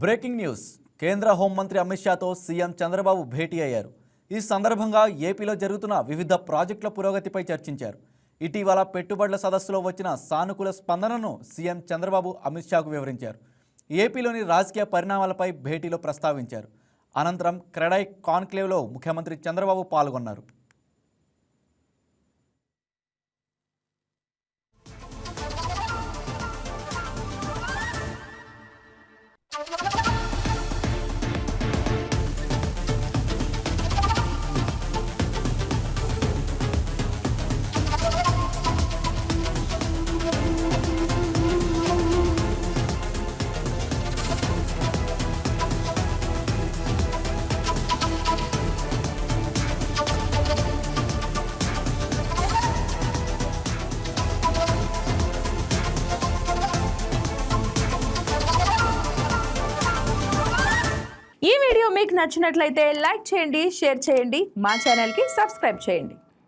Breaking news. కేంద్ర హోంమంత్రి Amit షాతో CM Chandrababu భేటీ అయ్యారు. ఈ సందర్భంగా ఏపీలో జరుగుతున్న వివిధ ప్రాజెక్టుల పురోగతిపై చర్చించారు. ఇటీవల పెట్టుబడుల సదస్సులో వచ్చిన సానుకూల స్పందనను సీఎం చంద్రబాబు అమిత్ షాకు వివరించారు. ఏపీలోని రాజకీయ పరిణామాలపై భేటీలో ప్రస్తావించారు. అనంతరం క్రెడై కాన్క్లేవ్లో ముఖ్యమంత్రి చంద్రబాబు పాల్గొన్నారు. ఈ వీడియో మీకు నచ్చినట్లయితే లైక్ చేయండి, షేర్ చేయండి, మా ఛానల్కి సబ్స్క్రైబ్ చేయండి.